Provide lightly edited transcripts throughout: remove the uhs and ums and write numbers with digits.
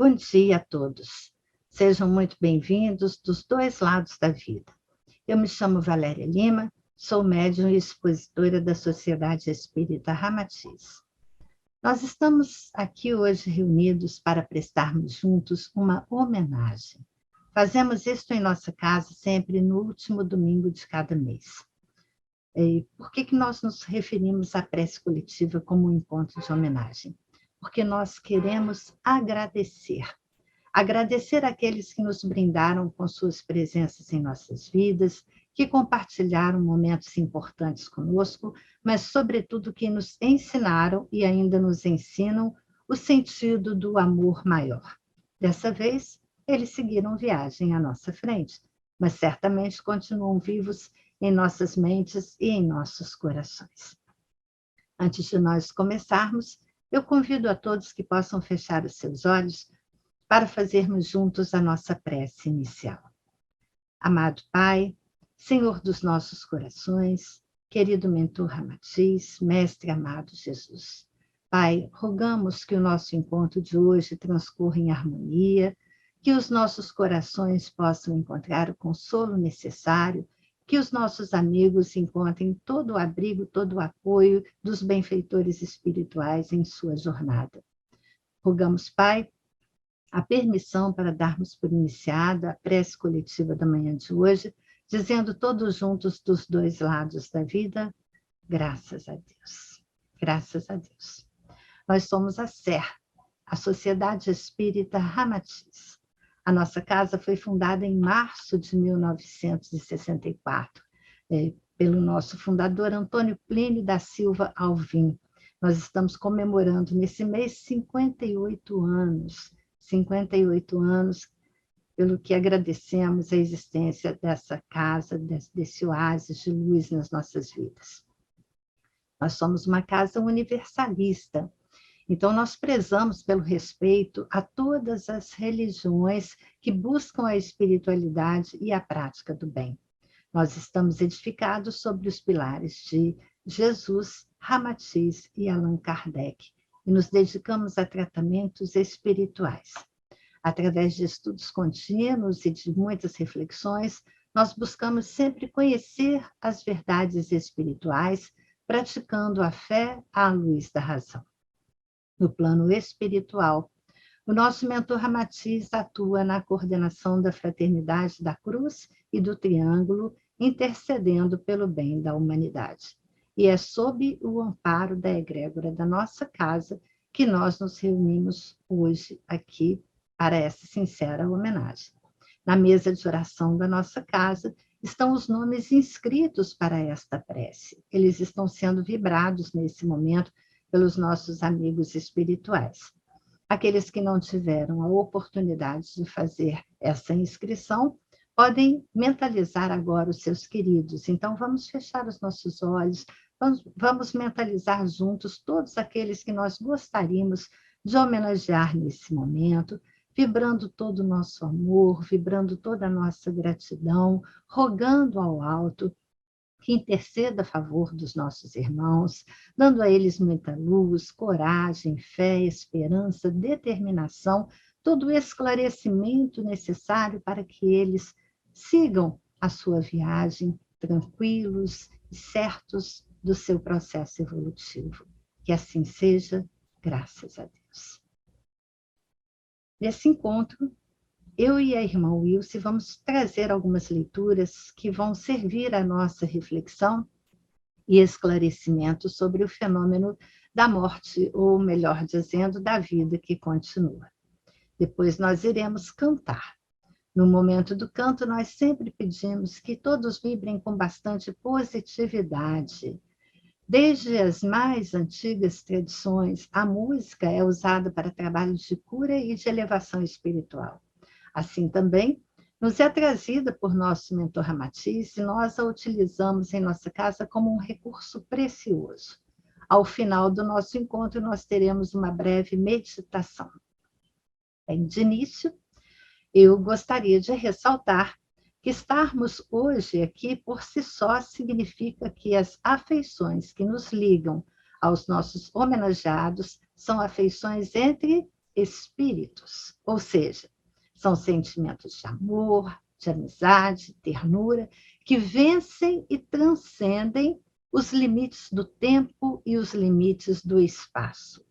Bom dia a todos. Sejam muito bem-vindos dos dois lados da vida. Eu me chamo Valéria Lima, sou médium e expositora da Sociedade Espírita Ramatiz. Nós estamos aqui hoje reunidos para prestarmos juntos uma homenagem. Fazemos isto em nossa casa sempre no último domingo de cada mês. E por que nós nos referimos à prece coletiva como um encontro de homenagem? Porque nós queremos agradecer. Agradecer àqueles que nos brindaram com suas presenças em nossas vidas, que compartilharam momentos importantes conosco, mas, sobretudo, que nos ensinaram e ainda nos ensinam o sentido do amor maior. Dessa vez, eles seguiram viagem à nossa frente, mas certamente continuam vivos em nossas mentes e em nossos corações. Antes de nós começarmos, eu convido a todos que possam fechar os seus olhos para fazermos juntos a nossa prece inicial. Amado Pai, Senhor dos nossos corações, querido mentor Ramatiz, Mestre amado Jesus. Pai, rogamos que o nosso encontro de hoje transcorra em harmonia, que os nossos corações possam encontrar o consolo necessário, que os nossos amigos encontrem todo o abrigo, todo o apoio dos benfeitores espirituais em sua jornada. Rogamos, Pai, a permissão para darmos por iniciada a prece coletiva da manhã de hoje, dizendo todos juntos dos dois lados da vida, graças a Deus. Graças a Deus. Nós somos a SER, a Sociedade Espírita Ramatiz. A nossa casa foi fundada em março de 1964, pelo nosso fundador Antônio Plínio da Silva Alvim. Nós estamos comemorando nesse mês 58 anos. 58 anos, pelo que agradecemos a existência dessa casa, desse oásis de luz nas nossas vidas. Nós somos uma casa universalista. Então, nós prezamos pelo respeito a todas as religiões que buscam a espiritualidade e a prática do bem. Nós estamos edificados sobre os pilares de Jesus, Ramatiz e Allan Kardec, e nos dedicamos a tratamentos espirituais. Através de estudos contínuos e de muitas reflexões, nós buscamos sempre conhecer as verdades espirituais, praticando a fé à luz da razão. No plano espiritual, o nosso mentor Ramatiz atua na coordenação da Fraternidade da Cruz e do Triângulo, intercedendo pelo bem da humanidade. E é sob o amparo da egrégora da nossa casa que nós nos reunimos hoje aqui para essa sincera homenagem. Na mesa de oração da nossa casa estão os nomes inscritos para esta prece. Eles estão sendo vibrados nesse momento pelos nossos amigos espirituais. Aqueles que não tiveram a oportunidade de fazer essa inscrição podem mentalizar agora os seus queridos. Então, vamos fechar os nossos olhos, vamos mentalizar juntos todos aqueles que nós gostaríamos de homenagear nesse momento, vibrando todo o nosso amor, vibrando toda a nossa gratidão, rogando ao alto que interceda a favor dos nossos irmãos, dando a eles muita luz, coragem, fé, esperança, determinação, todo o esclarecimento necessário para que eles sigam a sua viagem tranquilos e certos do seu processo evolutivo. Que assim seja, graças a Deus. Nesse encontro, eu e a irmã Wilce vamos trazer algumas leituras que vão servir à nossa reflexão e esclarecimento sobre o fenômeno da morte, ou melhor dizendo, da vida que continua. Depois nós iremos cantar. No momento do canto, nós sempre pedimos que todos vibrem com bastante positividade. Desde as mais antigas tradições, a música é usada para trabalhos de cura e de elevação espiritual. Assim também, nos é trazida por nosso mentor Ramatiz e nós a utilizamos em nossa casa como um recurso precioso. Ao final do nosso encontro, nós teremos uma breve meditação. De início, eu gostaria de ressaltar que estarmos hoje aqui por si só significa que as afeições que nos ligam aos nossos homenageados são afeições entre espíritos, ou seja, são sentimentos de amor, de amizade, ternura, que vencem e transcendem os limites do tempo e os limites do espaço.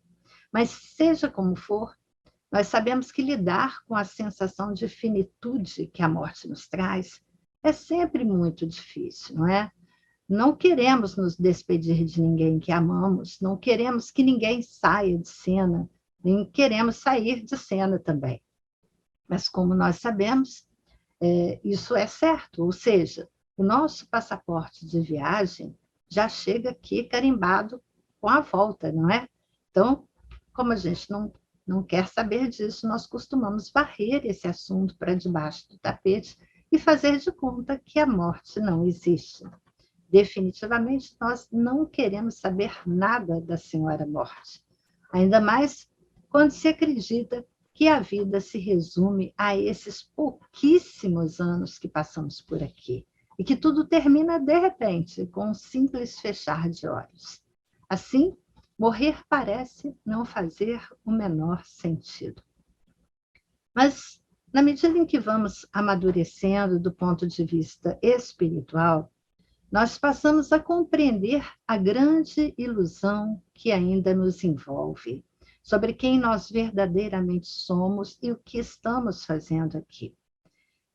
Mas, seja como for, nós sabemos que lidar com a sensação de finitude que a morte nos traz é sempre muito difícil, não é? Não queremos nos despedir de ninguém que amamos, não queremos que ninguém saia de cena, nem queremos sair de cena também. Mas, como nós sabemos, isso é certo, ou seja, o nosso passaporte de viagem já chega aqui carimbado com a volta, não é? Então, como a gente não quer saber disso, nós costumamos varrer esse assunto para debaixo do tapete e fazer de conta que a morte não existe. Definitivamente, nós não queremos saber nada da Senhora Morte, ainda mais quando se acredita que a vida se resume a esses pouquíssimos anos que passamos por aqui e que tudo termina de repente, com um simples fechar de olhos. Assim, morrer parece não fazer o menor sentido. Mas, na medida em que vamos amadurecendo do ponto de vista espiritual, nós passamos a compreender a grande ilusão que ainda nos envolve, sobre quem nós verdadeiramente somos e o que estamos fazendo aqui.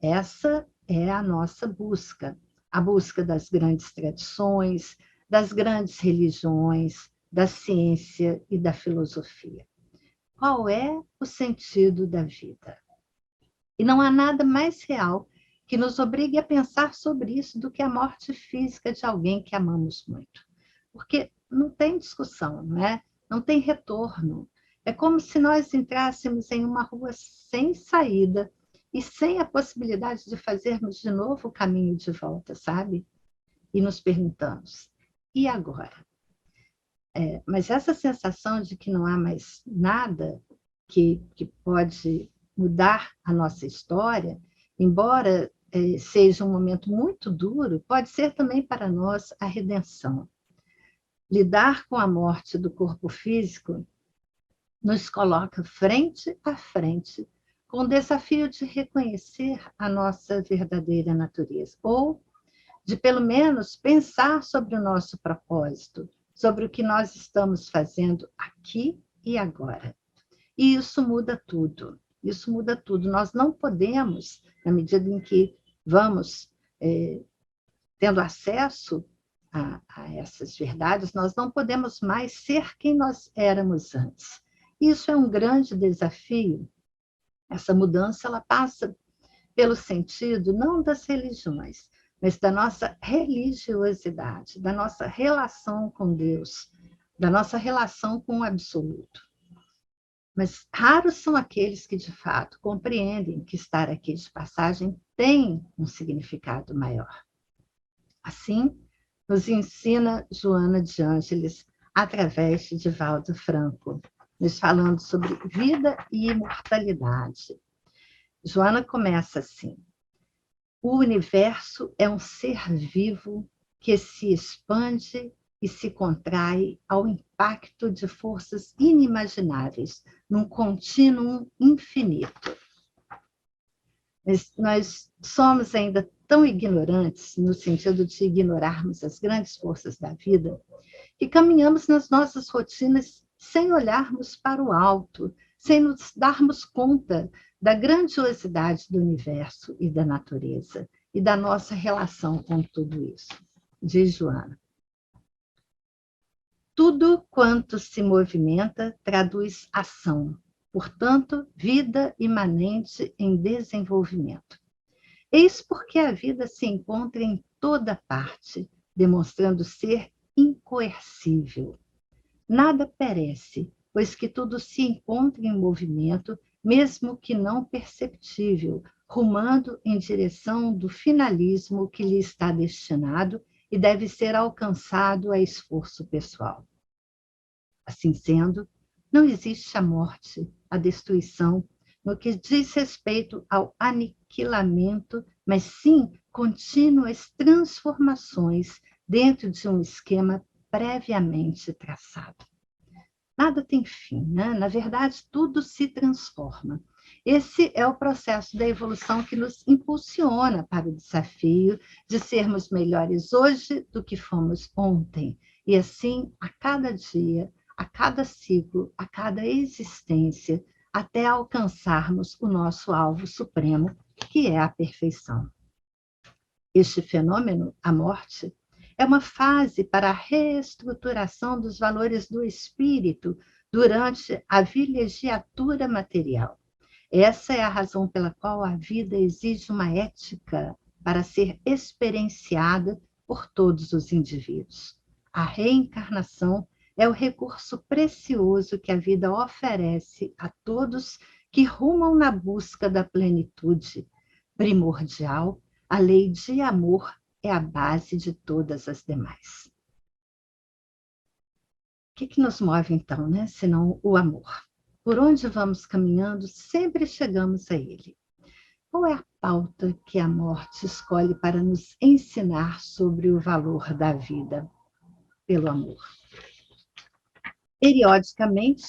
Essa é a nossa busca, a busca das grandes tradições, das grandes religiões, da ciência e da filosofia. Qual é o sentido da vida? E não há nada mais real que nos obrigue a pensar sobre isso do que a morte física de alguém que amamos muito. Porque não tem discussão, não é? Não tem retorno. É como se nós entrássemos em uma rua sem saída e sem a possibilidade de fazermos de novo o caminho de volta, sabe? E nos perguntamos, e agora? Mas essa sensação de que não há mais nada que pode mudar a nossa história, embora seja um momento muito duro, pode ser também para nós a redenção. Lidar com a morte do corpo físico nos coloca frente a frente com o desafio de reconhecer a nossa verdadeira natureza, ou de, pelo menos, pensar sobre o nosso propósito, sobre o que nós estamos fazendo aqui e agora. E isso muda tudo. Isso muda tudo. Nós não podemos, na medida em que vamos tendo acesso a essas verdades, nós não podemos mais ser quem nós éramos antes. Isso é um grande desafio. Essa mudança, ela passa pelo sentido não das religiões, mas da nossa religiosidade, da nossa relação com Deus, da nossa relação com o absoluto. Mas raros são aqueles que, de fato, compreendem que estar aqui de passagem tem um significado maior. Assim, nos ensina Joana de Ângeles, através de Divaldo Franco, nos falando sobre vida e imortalidade. Joana começa assim: o universo é um ser vivo que se expande e se contrai ao impacto de forças inimagináveis, num contínuo infinito. Mas nós somos ainda tão ignorantes, no sentido de ignorarmos as grandes forças da vida, que caminhamos nas nossas rotinas sem olharmos para o alto, sem nos darmos conta da grandiosidade do universo e da natureza, e da nossa relação com tudo isso. Diz Joana: tudo quanto se movimenta traduz ação, portanto, vida imanente em desenvolvimento. Eis porque a vida se encontra em toda parte, demonstrando ser incoercível. Nada perece, pois que tudo se encontra em movimento, mesmo que não perceptível, rumando em direção do finalismo que lhe está destinado e deve ser alcançado a esforço pessoal. Assim sendo, não existe a morte, a destruição, no que diz respeito ao aniquilamento, mas sim contínuas transformações dentro de um esquema previamente traçado. Nada tem fim, né? Na verdade, tudo se transforma. Esse é o processo da evolução que nos impulsiona para o desafio de sermos melhores hoje do que fomos ontem. E assim, a cada dia, a cada ciclo, a cada existência, até alcançarmos o nosso alvo supremo, que é a perfeição. Este fenômeno, a morte, é uma fase para a reestruturação dos valores do espírito durante a vilegiatura material. Essa é a razão pela qual a vida exige uma ética para ser experienciada por todos os indivíduos. A reencarnação é o recurso precioso que a vida oferece a todos que rumam na busca da plenitude primordial. A lei de amor é a base de todas as demais. O que nos move então, né? Senão o amor. Por onde vamos caminhando, sempre chegamos a ele. Qual é a pauta que a morte escolhe para nos ensinar sobre o valor da vida pelo amor? Periodicamente,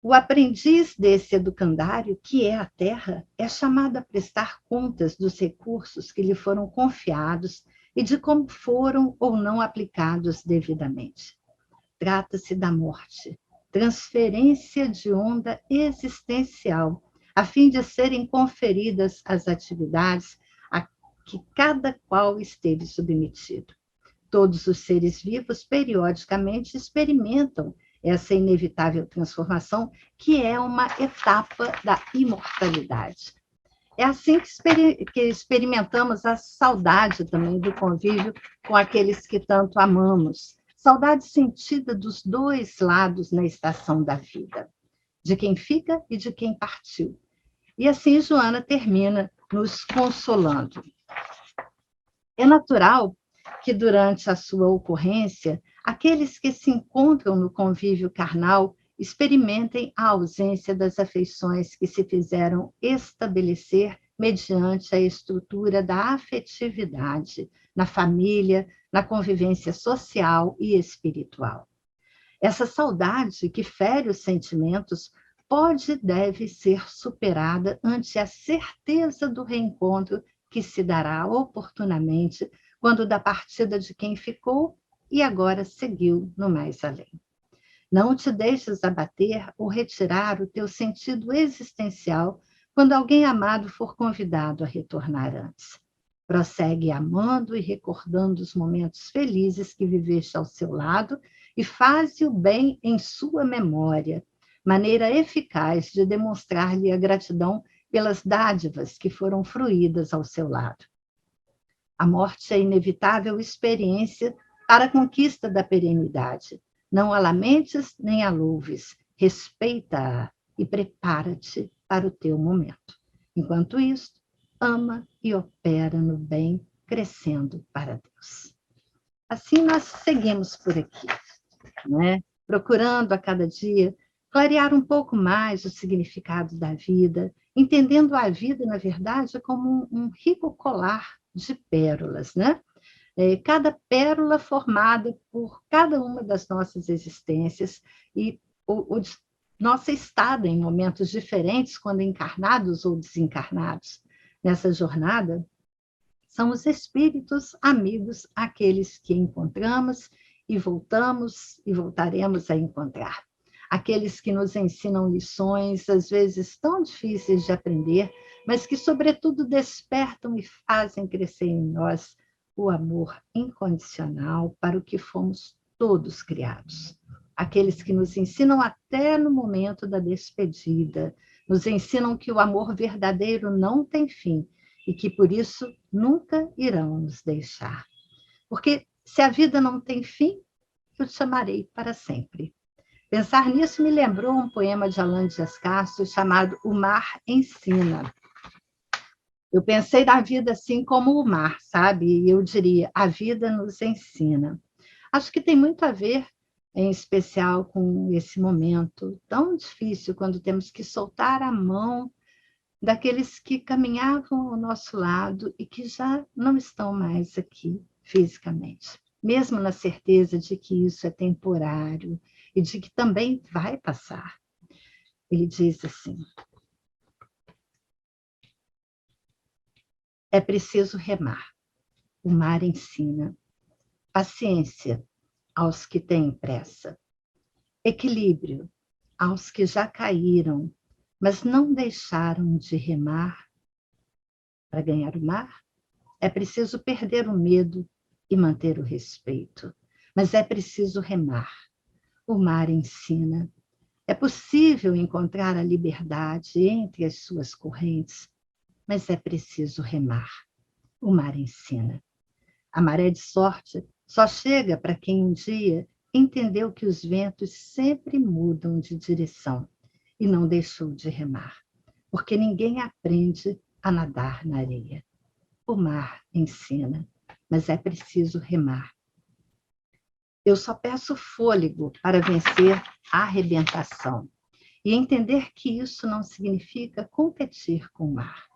o aprendiz desse educandário, que é a Terra, é chamado a prestar contas dos recursos que lhe foram confiados e de como foram ou não aplicados devidamente. Trata-se da morte, transferência de onda existencial, a fim de serem conferidas as atividades a que cada qual esteve submetido. Todos os seres vivos, periodicamente, experimentam essa inevitável transformação, que é uma etapa da imortalidade. É assim que experimentamos a saudade também do convívio com aqueles que tanto amamos. Saudade sentida dos dois lados na estação da vida, de quem fica e de quem partiu. E assim Joana termina nos consolando. É natural que durante a sua ocorrência, aqueles que se encontram no convívio carnal experimentem a ausência das afeições que se fizeram estabelecer mediante a estrutura da afetividade, na família, na convivência social e espiritual. Essa saudade que fere os sentimentos pode e deve ser superada ante a certeza do reencontro que se dará oportunamente quando da partida de quem ficou e agora seguiu no mais além. Não te deixes abater ou retirar o teu sentido existencial quando alguém amado for convidado a retornar antes. Prossegue amando e recordando os momentos felizes que viveste ao seu lado e faze o bem em sua memória, maneira eficaz de demonstrar-lhe a gratidão pelas dádivas que foram fruídas ao seu lado. A morte é a inevitável experiência para a conquista da perenidade. Não a lamentes nem a louves, respeita-a e prepara-te para o teu momento. Enquanto isso, ama e opera no bem, crescendo para Deus. Assim nós seguimos por aqui, né? Procurando a cada dia clarear um pouco mais o significado da vida, entendendo a vida, na verdade, como um rico colar de pérolas, né? Cada pérola formada por cada uma das nossas existências e nossa estada em momentos diferentes, quando encarnados ou desencarnados. Nessa jornada, são os espíritos amigos aqueles que encontramos e voltamos e voltaremos a encontrar. Aqueles que nos ensinam lições, às vezes tão difíceis de aprender, mas que, sobretudo, despertam e fazem crescer em nós o amor incondicional para o que fomos todos criados. Aqueles que nos ensinam até no momento da despedida, nos ensinam que o amor verdadeiro não tem fim e que, por isso, nunca irão nos deixar. Porque se a vida não tem fim, eu te chamarei para sempre. Pensar nisso me lembrou um poema de Alain Dias Castro chamado O Mar Ensina. Eu pensei na vida assim como o mar, sabe? E eu diria, a vida nos ensina. Acho que tem muito a ver, em especial, com esse momento tão difícil, quando temos que soltar a mão daqueles que caminhavam ao nosso lado e que já não estão mais aqui fisicamente. Mesmo na certeza de que isso é temporário e de que também vai passar. Ele diz assim: é preciso remar, o mar ensina. Paciência aos que têm pressa. Equilíbrio aos que já caíram, mas não deixaram de remar. Para ganhar o mar, é preciso perder o medo e manter o respeito. Mas é preciso remar. O mar ensina. É possível encontrar a liberdade entre as suas correntes, mas é preciso remar. O mar ensina. A maré de sorte só chega para quem um dia entendeu que os ventos sempre mudam de direção e não deixou de remar, porque ninguém aprende a nadar na areia. O mar ensina, mas é preciso remar. Eu só peço fôlego para vencer a arrebentação e entender que isso não significa competir com o mar.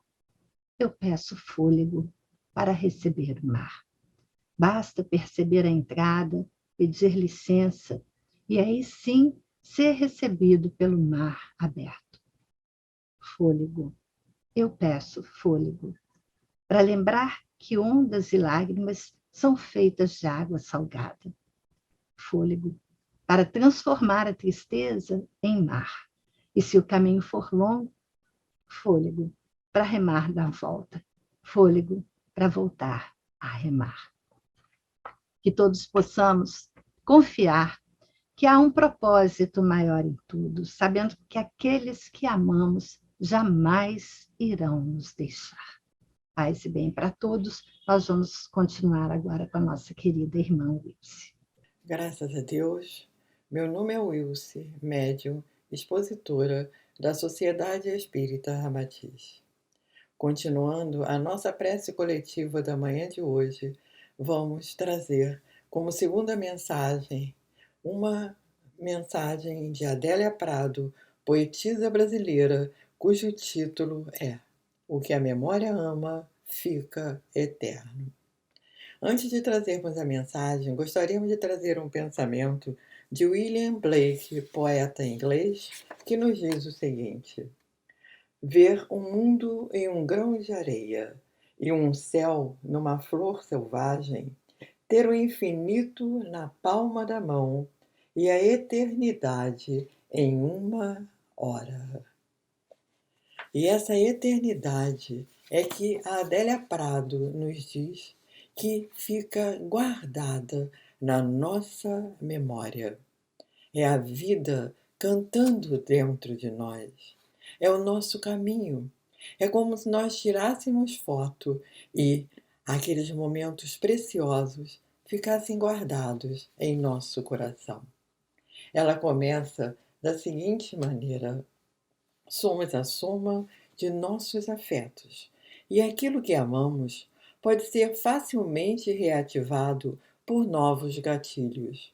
Eu peço fôlego para receber o mar. Basta perceber a entrada, pedir licença e aí sim ser recebido pelo mar aberto. Fôlego. Eu peço fôlego para lembrar que ondas e lágrimas são feitas de água salgada. Fôlego para transformar a tristeza em mar. E se o caminho for longo, fôlego para remar da volta. Fôlego para voltar a remar. Que todos possamos confiar que há um propósito maior em tudo, sabendo que aqueles que amamos jamais irão nos deixar. Paz e bem para todos. Nós vamos continuar agora com a nossa querida irmã Wilce. Graças a Deus, meu nome é Wilce, médium, expositora da Sociedade Espírita Ramatiz. Continuando a nossa prece coletiva da manhã de hoje, vamos trazer como segunda mensagem uma mensagem de Adélia Prado, poetisa brasileira, cujo título é O que a memória ama fica eterno. Antes de trazermos a mensagem, gostaríamos de trazer um pensamento de William Blake, poeta inglês, que nos diz o seguinte: ver um mundo em um grão de areia e um céu numa flor selvagem, ter o infinito na palma da mão e a eternidade em uma hora. E essa eternidade é que a Adélia Prado nos diz que fica guardada na nossa memória. É a vida cantando dentro de nós. É o nosso caminho. É como se nós tirássemos foto e aqueles momentos preciosos ficassem guardados em nosso coração. Ela começa da seguinte maneira: somos a soma de nossos afetos, e aquilo que amamos pode ser facilmente reativado por novos gatilhos.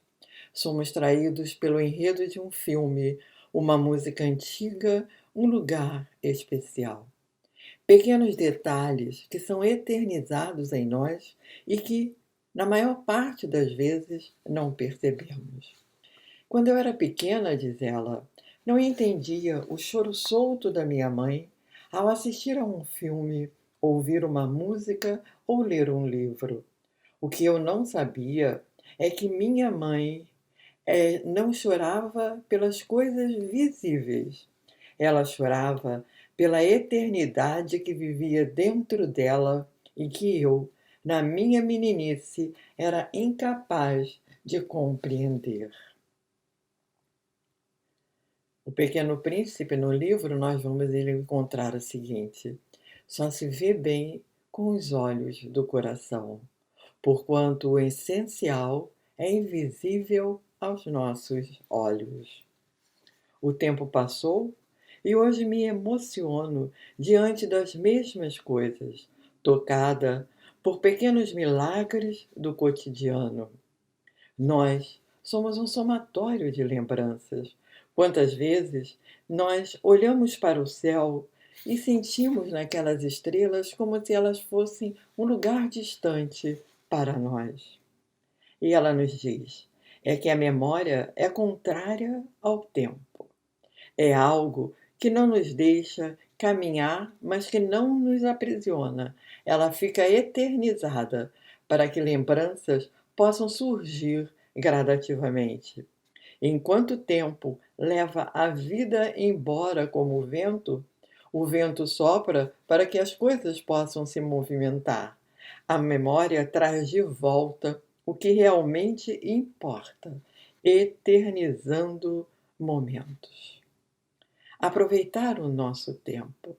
Somos traídos pelo enredo de um filme, uma música antiga, um lugar especial. Pequenos detalhes que são eternizados em nós e que, na maior parte das vezes, não percebemos. Quando eu era pequena, diz ela, não entendia o choro solto da minha mãe ao assistir a um filme, ouvir uma música ou ler um livro. O que eu não sabia é que minha mãe não chorava pelas coisas visíveis. Ela chorava pela eternidade que vivia dentro dela e que eu, na minha meninice, era incapaz de compreender. O Pequeno Príncipe, no livro, nós vamos encontrar o seguinte: só se vê bem com os olhos do coração, porquanto o essencial é invisível aos nossos olhos. O tempo passou e hoje me emociono diante das mesmas coisas, tocada por pequenos milagres do cotidiano. Nós somos um somatório de lembranças. Quantas vezes nós olhamos para o céu e sentimos naquelas estrelas como se elas fossem um lugar distante para nós. E ela nos diz: é que a memória é contrária ao tempo. É algo que não nos deixa caminhar, mas que não nos aprisiona. Ela fica eternizada para que lembranças possam surgir gradativamente. Enquanto o tempo leva a vida embora como o vento sopra para que as coisas possam se movimentar. A memória traz de volta o que realmente importa, eternizando momentos. Aproveitar o nosso tempo,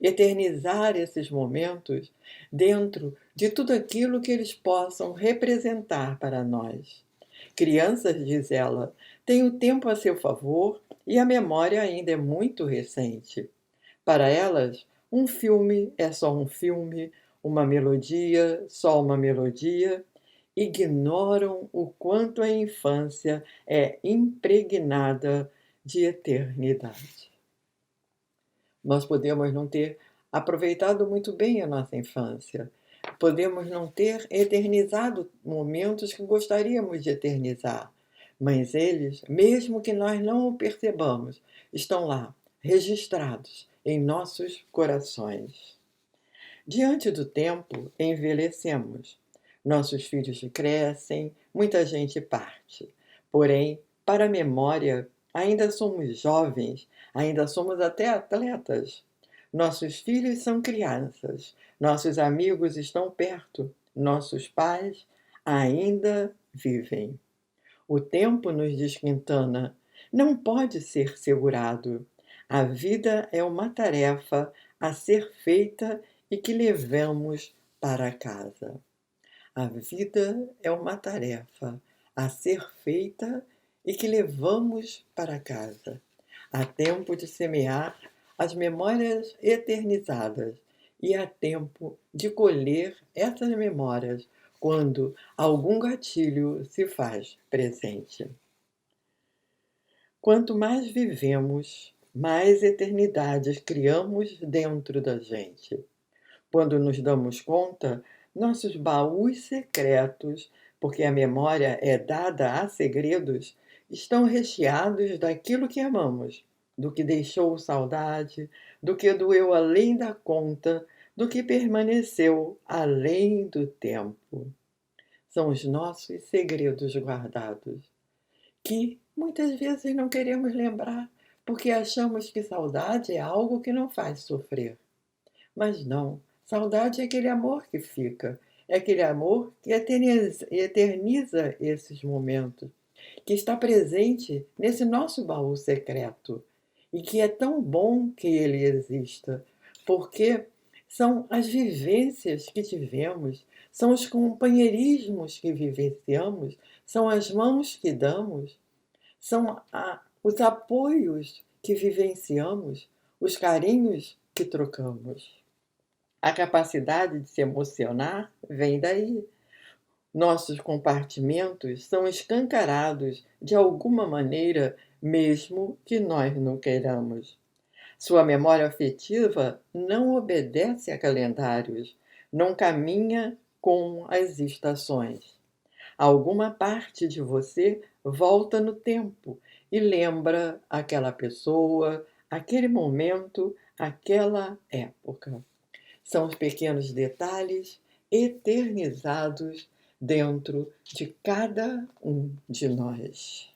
eternizar esses momentos dentro de tudo aquilo que eles possam representar para nós. Crianças, diz ela, têm o tempo a seu favor e a memória ainda é muito recente. Para elas, um filme é só um filme, uma melodia, só uma melodia. Ignoram o quanto a infância é impregnada de eternidade. Nós podemos não ter aproveitado muito bem a nossa infância. Podemos não ter eternizado momentos que gostaríamos de eternizar. Mas eles, mesmo que nós não o percebamos, estão lá, registrados em nossos corações. Diante do tempo, envelhecemos. Nossos filhos crescem, muita gente parte. Porém, para a memória, ainda somos jovens, ainda somos até atletas. Nossos filhos são crianças, nossos amigos estão perto, nossos pais ainda vivem. O tempo, nos diz Quintana, não pode ser segurado. A vida é uma tarefa a ser feita e que levamos para casa. A vida é uma tarefa a ser feita e que levamos para casa. Há tempo de semear as memórias eternizadas e há tempo de colher essas memórias quando algum gatilho se faz presente. Quanto mais vivemos, mais eternidades criamos dentro da gente. Quando nos damos conta, nossos baús secretos, porque a memória é dada a segredos, estão recheados daquilo que amamos, do que deixou saudade, do que doeu além da conta, do que permaneceu além do tempo. São os nossos segredos guardados, que muitas vezes não queremos lembrar, porque achamos que saudade é algo que não faz sofrer. Mas não, saudade é aquele amor que fica, é aquele amor que eterniza esses momentos, que está presente nesse nosso baú secreto e que é tão bom que ele exista, porque são as vivências que tivemos, são os companheirismos que vivenciamos, são as mãos que damos, são os apoios que vivenciamos, os carinhos que trocamos. A capacidade de se emocionar vem daí. Nossos compartimentos são escancarados de alguma maneira, mesmo que nós não queiramos. Sua memória afetiva não obedece a calendários, não caminha com as estações. Alguma parte de você volta no tempo e lembra aquela pessoa, aquele momento, aquela época. São os pequenos detalhes eternizados dentro de cada um de nós.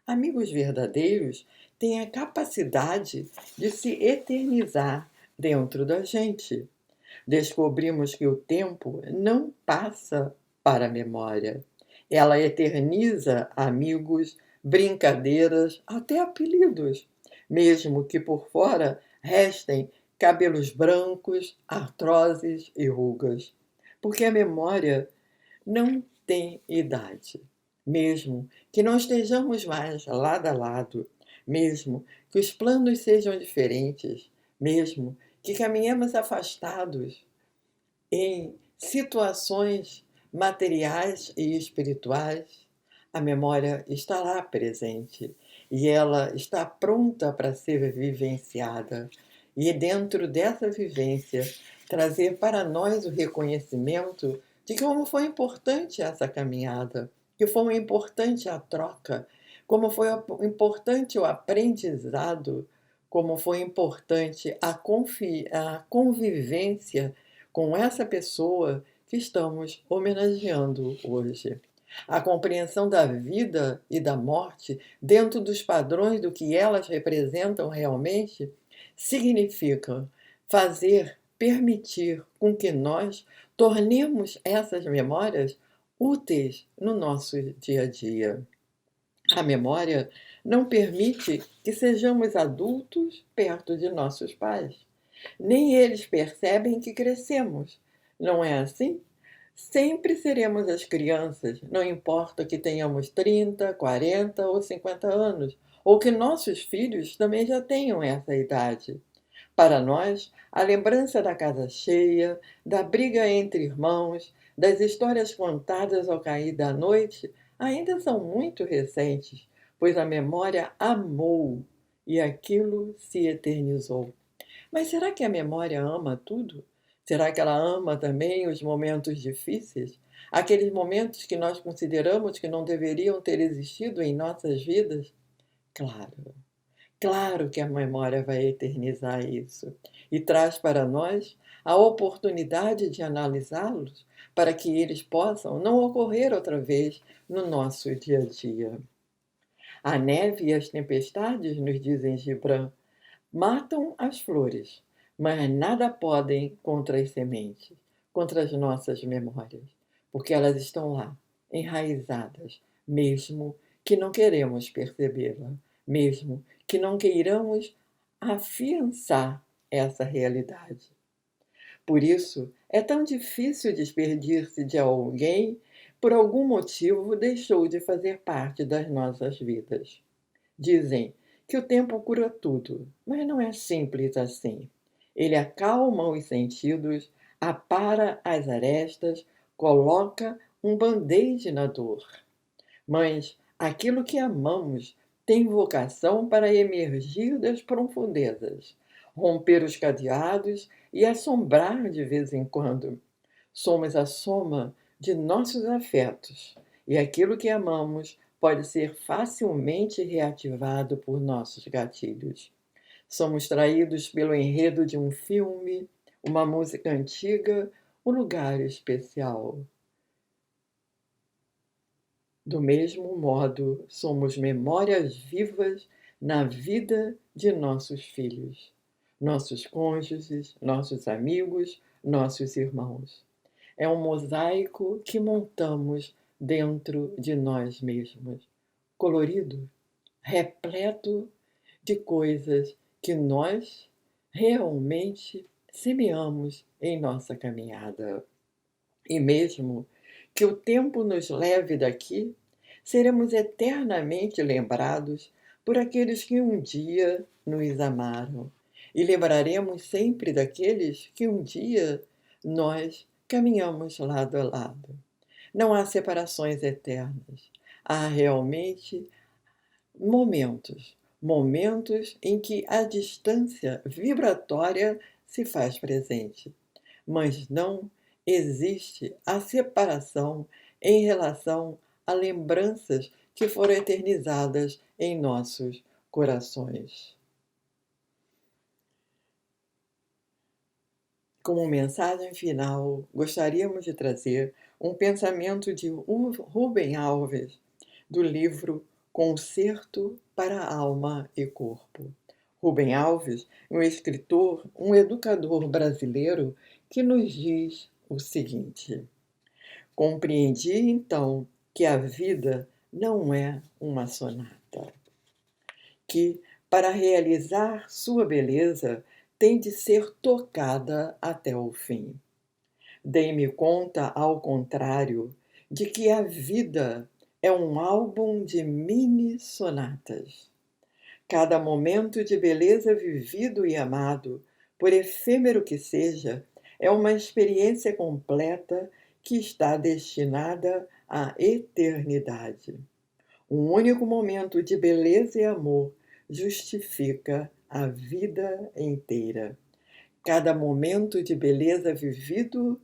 Amigos verdadeiros têm a capacidade de se eternizar dentro da gente. Descobrimos que o tempo não passa para a memória. Ela eterniza amigos, brincadeiras, até apelidos, mesmo que por fora restem cabelos brancos, artroses e rugas. Porque a memória não tem idade. Mesmo que não estejamos mais lado a lado, mesmo que os planos sejam diferentes, mesmo que caminhemos afastados em situações materiais e espirituais, a memória está lá presente e ela está pronta para ser vivenciada. E dentro dessa vivência, trazer para nós o reconhecimento de como foi importante essa caminhada, que foi importante a troca, como foi importante o aprendizado, como foi importante a convivência com essa pessoa que estamos homenageando hoje. A compreensão da vida e da morte dentro dos padrões do que elas representam realmente significa permitir com que nós tornemos essas memórias úteis no nosso dia a dia. A memória não permite que sejamos adultos perto de nossos pais. Nem eles percebem que crescemos. Não é assim? Sempre seremos as crianças, não importa que tenhamos 30, 40 ou 50 anos, ou que nossos filhos também já tenham essa idade. Para nós, a lembrança da casa cheia, da briga entre irmãos, das histórias contadas ao cair da noite ainda são muito recentes, pois a memória amou e aquilo se eternizou. Mas será que a memória ama tudo? Será que ela ama também os momentos difíceis? Aqueles momentos que nós consideramos que não deveriam ter existido em nossas vidas? Claro. Claro que a memória vai eternizar isso e traz para nós a oportunidade de analisá-los para que eles possam não ocorrer outra vez no nosso dia a dia. A neve e as tempestades, nos dizem Gibran, matam as flores, mas nada podem contra as sementes, contra as nossas memórias, porque elas estão lá, enraizadas, mesmo que não queremos percebê-la, mesmo que não queiramos afiançar essa realidade. Por isso, é tão difícil despedir-se de alguém por algum motivo deixou de fazer parte das nossas vidas. Dizem que o tempo cura tudo, mas não é simples assim. Ele acalma os sentidos, apara as arestas, coloca um band-aid na dor. Mas aquilo que amamos tem vocação para emergir das profundezas, romper os cadeados e assombrar de vez em quando. Somos a soma de nossos afetos, e aquilo que amamos pode ser facilmente reativado por nossos gatilhos. Somos traídos pelo enredo de um filme, uma música antiga, um lugar especial. Do mesmo modo, somos memórias vivas na vida de nossos filhos, nossos cônjuges, nossos amigos, nossos irmãos. É um mosaico que montamos dentro de nós mesmos, colorido, repleto de coisas que nós realmente semeamos em nossa caminhada. E mesmo que o tempo nos leve daqui, seremos eternamente lembrados por aqueles que um dia nos amaram. E lembraremos sempre daqueles que um dia nós caminhamos lado a lado. Não há separações eternas. Há realmente momentos em que a distância vibratória se faz presente, mas não existe a separação em relação a lembranças que foram eternizadas em nossos corações. Como mensagem final, gostaríamos de trazer um pensamento de Rubem Alves, do livro Concerto para Alma e Corpo. Rubem Alves é um escritor, um educador brasileiro que nos diz o seguinte: compreendi então que a vida não é uma sonata, que para realizar sua beleza tem de ser tocada até o fim. Dei-me conta, ao contrário, de que a vida é um álbum de mini-sonatas. Cada momento de beleza vivido e amado, por efêmero que seja, é uma experiência completa que está destinada à eternidade. Um único momento de beleza e amor justifica a vida inteira. Cada momento de beleza vivido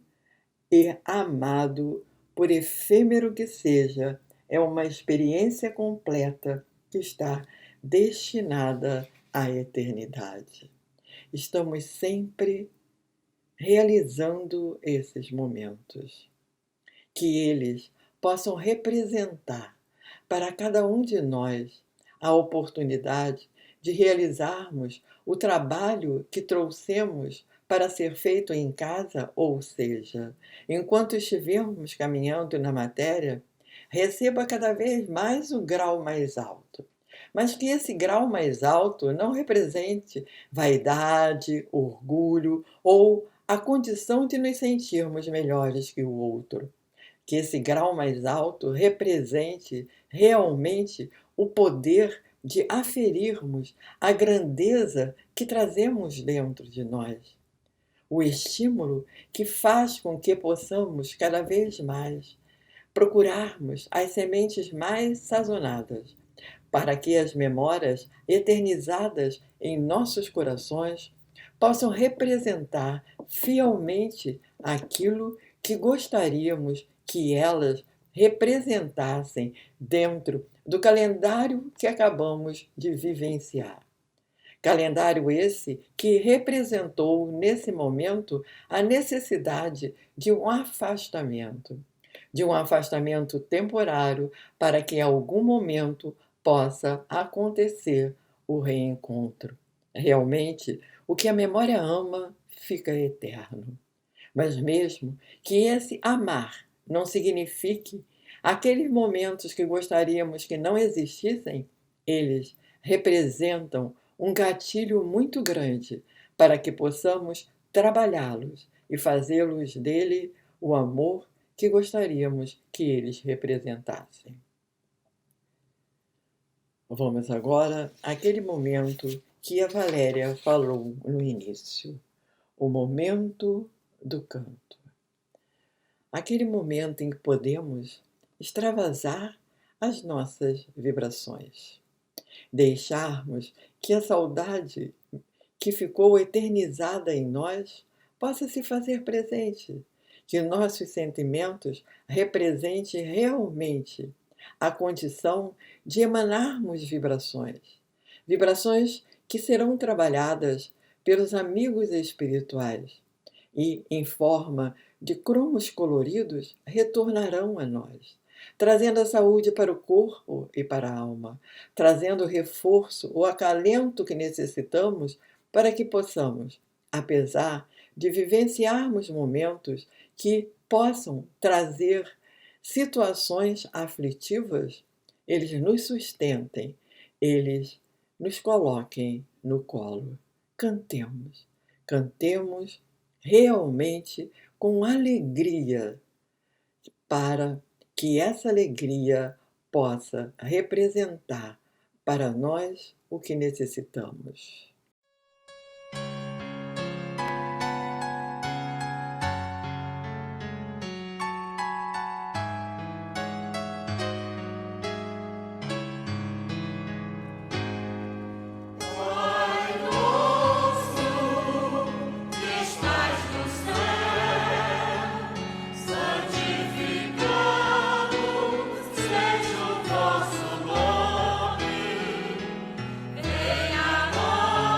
e amado, por efêmero que seja, é uma experiência completa que está destinada à eternidade. Estamos sempre realizando esses momentos, que eles possam representar para cada um de nós a oportunidade de realizarmos o trabalho que trouxemos para ser feito em casa, ou seja, enquanto estivermos caminhando na matéria, receba cada vez mais o grau mais alto. Mas que esse grau mais alto não represente vaidade, orgulho ou a condição de nos sentirmos melhores que o outro. Que esse grau mais alto represente realmente o poder de aferirmos a grandeza que trazemos dentro de nós. O estímulo que faz com que possamos cada vez mais procurarmos as sementes mais sazonadas, para que as memórias eternizadas em nossos corações possam representar fielmente aquilo que gostaríamos que elas representassem dentro do calendário que acabamos de vivenciar. Calendário esse que representou nesse momento a necessidade de um afastamento temporário para que em algum momento possa acontecer o reencontro. Realmente, o que a memória ama fica eterno. Mas mesmo que esse amar não signifique aqueles momentos que gostaríamos que não existissem, eles representam um gatilho muito grande para que possamos trabalhá-los e fazê-los dele o amor que gostaríamos que eles representassem. Vamos agora àquele momento que a Valéria falou no início, o momento do canto. Aquele momento em que podemos extravasar as nossas vibrações, deixarmos que a saudade que ficou eternizada em nós possa se fazer presente, que nossos sentimentos representem realmente a condição de emanarmos vibrações que serão trabalhadas pelos amigos espirituais e, em forma de cromos coloridos, retornarão a nós, trazendo a saúde para o corpo e para a alma, trazendo o reforço, o acalento que necessitamos para que possamos, apesar de vivenciarmos momentos que possam trazer situações aflitivas, eles nos sustentem, eles nos coloquem no colo. Cantemos realmente com alegria, para que essa alegria possa representar para nós o que necessitamos. Venha a nós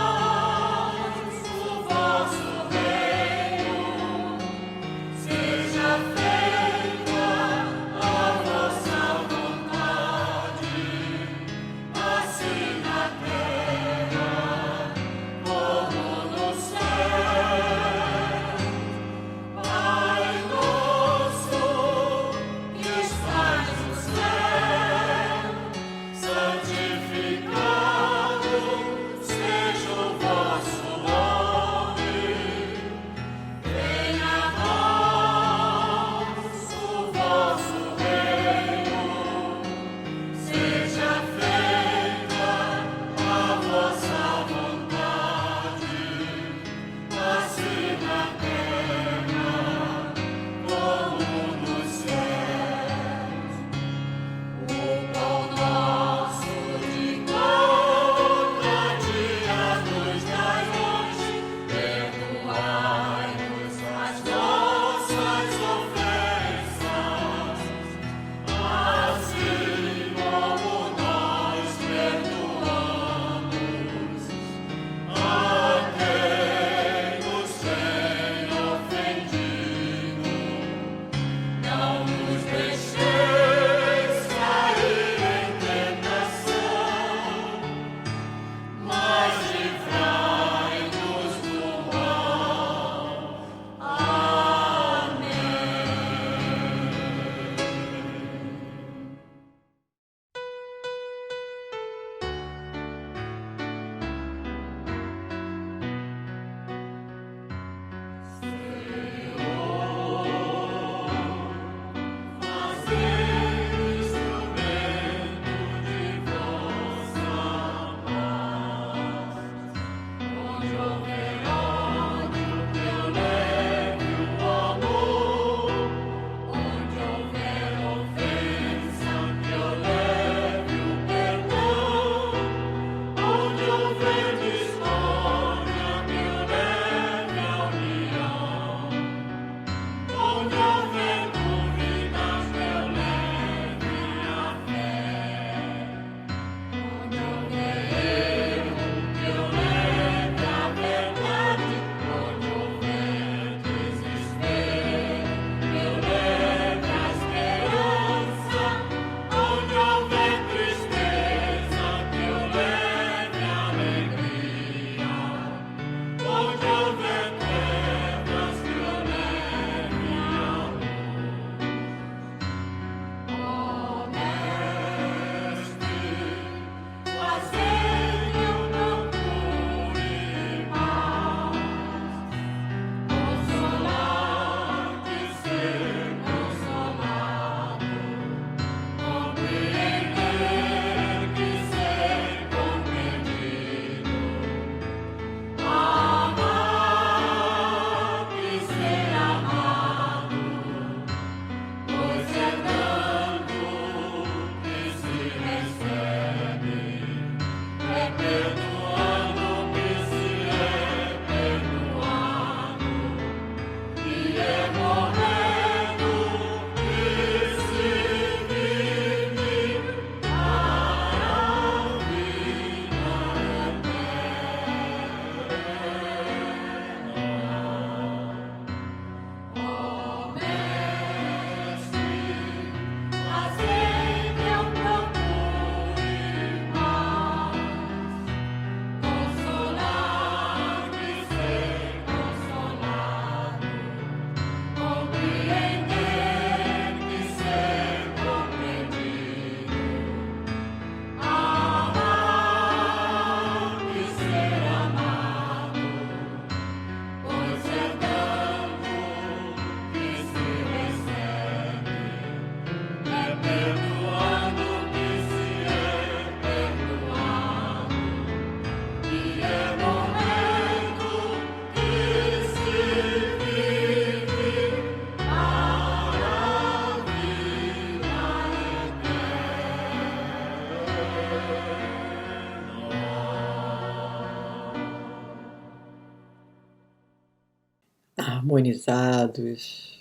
Harmonizados,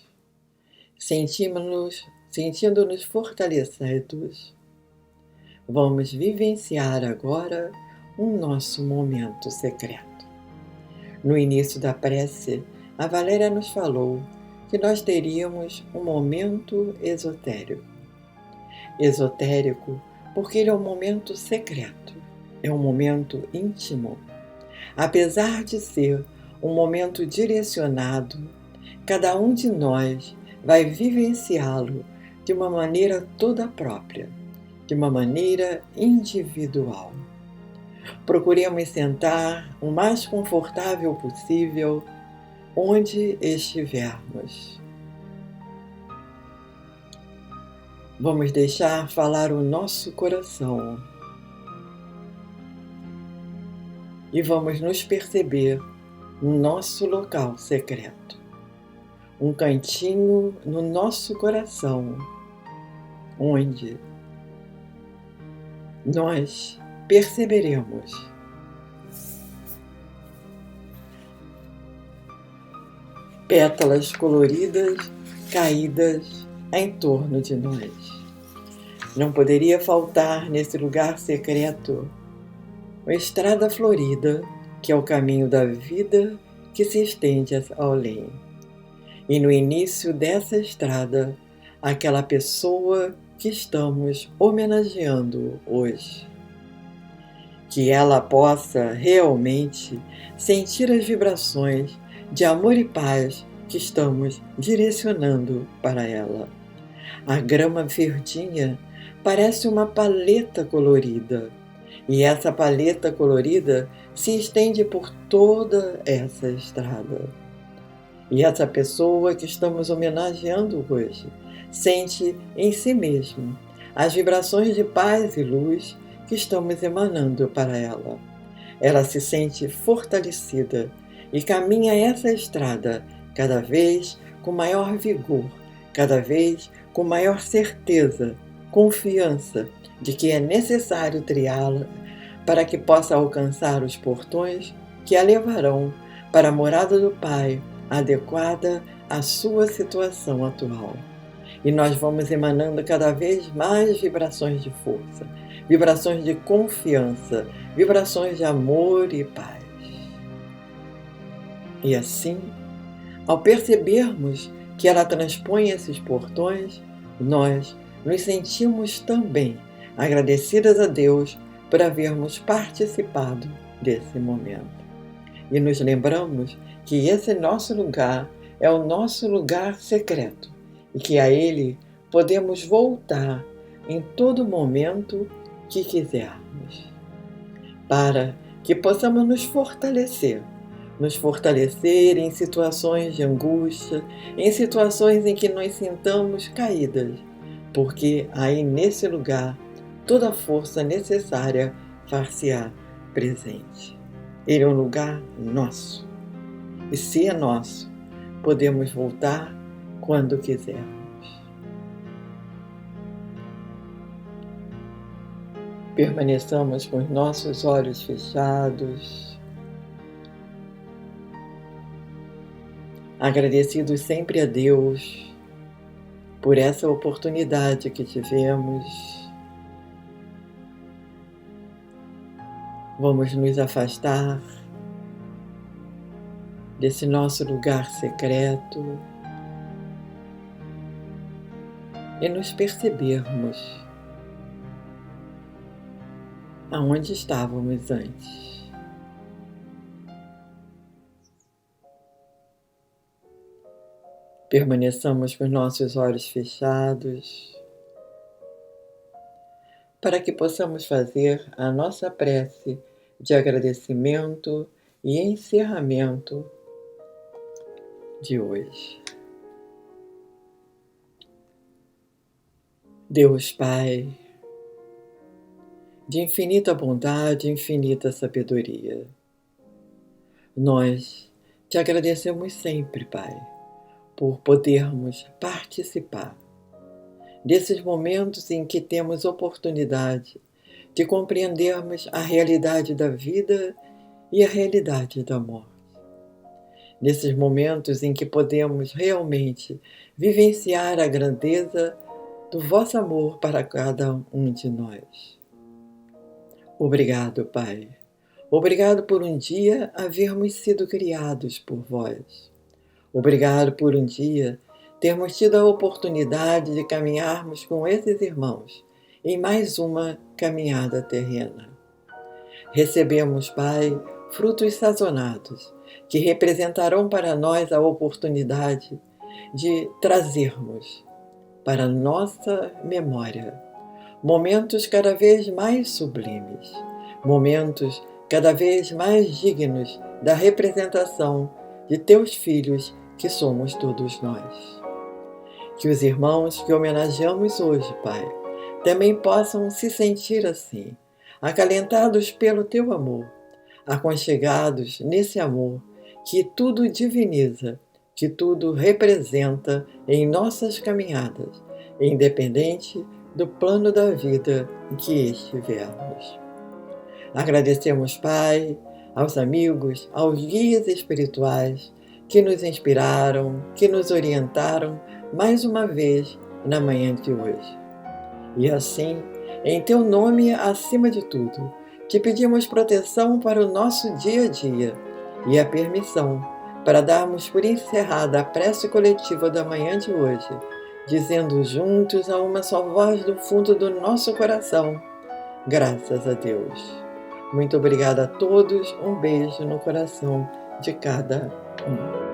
sentindo-nos fortalecidos, vamos vivenciar agora o nosso momento secreto. No início da prece, a Valéria nos falou que nós teríamos um momento esotérico. Esotérico porque ele é um momento secreto, é um momento íntimo. Apesar de ser um momento direcionado, cada um de nós vai vivenciá-lo de uma maneira toda própria, de uma maneira individual. Procuremos sentar o mais confortável possível onde estivermos. Vamos deixar falar o nosso coração e vamos nos perceber no nosso local secreto, um cantinho no nosso coração, onde nós perceberemos pétalas coloridas caídas em torno de nós. Não poderia faltar nesse lugar secreto a estrada florida, que é o caminho da vida que se estende ao além. E no início dessa estrada àquela pessoa que estamos homenageando hoje. Que ela possa realmente sentir as vibrações de amor e paz que estamos direcionando para ela. A grama verdinha parece uma paleta colorida, e essa paleta colorida se estende por toda essa estrada. E essa pessoa que estamos homenageando hoje sente em si mesmo as vibrações de paz e luz que estamos emanando para ela. Ela se sente fortalecida e caminha essa estrada cada vez com maior vigor, cada vez com maior certeza, confiança de que é necessário trilhá-la para que possa alcançar os portões que a levarão para a morada do Pai, adequada à sua situação atual. E nós vamos emanando cada vez mais vibrações de força, vibrações de confiança, vibrações de amor e paz. E assim, ao percebermos que ela transpõe esses portões, nós nos sentimos também agradecidas a Deus por havermos participado desse momento. E nos lembramos que esse nosso lugar é o nosso lugar secreto e que a ele podemos voltar em todo momento que quisermos, para que possamos nos fortalecer em situações de angústia, em situações em que nos sintamos caídas, porque aí nesse lugar toda a força necessária far-se-á presente. Ele é um lugar nosso, e se é nosso, podemos voltar quando quisermos. Permaneçamos com os nossos olhos fechados, agradecidos sempre a Deus por essa oportunidade que tivemos. Vamos nos afastar desse nosso lugar secreto e nos percebermos aonde estávamos antes. Permaneçamos com nossos olhos fechados para que possamos fazer a nossa prece de agradecimento e encerramento de hoje. Deus Pai, de infinita bondade e infinita sabedoria, nós te agradecemos sempre, Pai, por podermos participar desses momentos em que temos oportunidade de compreendermos a realidade da vida e a realidade da morte. Nesses momentos em que podemos realmente vivenciar a grandeza do vosso amor para cada um de nós. Obrigado, Pai. Obrigado por um dia havermos sido criados por vós. Obrigado por um dia termos tido a oportunidade de caminharmos com esses irmãos em mais uma caminhada terrena. Recebemos, Pai, frutos sazonados, que representarão para nós a oportunidade de trazermos para nossa memória momentos cada vez mais sublimes, momentos cada vez mais dignos da representação de teus filhos que somos todos nós. Que os irmãos que homenageamos hoje, Pai, também possam se sentir assim, acalentados pelo teu amor, aconchegados nesse amor que tudo diviniza, que tudo representa em nossas caminhadas, independente do plano da vida em que estivermos. Agradecemos, Pai, aos amigos, aos guias espirituais que nos inspiraram, que nos orientaram mais uma vez na manhã de hoje. E assim, em teu nome acima de tudo, te pedimos proteção para o nosso dia a dia e a permissão para darmos por encerrada a prece coletiva da manhã de hoje, dizendo juntos a uma só voz do fundo do nosso coração: graças a Deus. Muito obrigada a todos, um beijo no coração de cada um.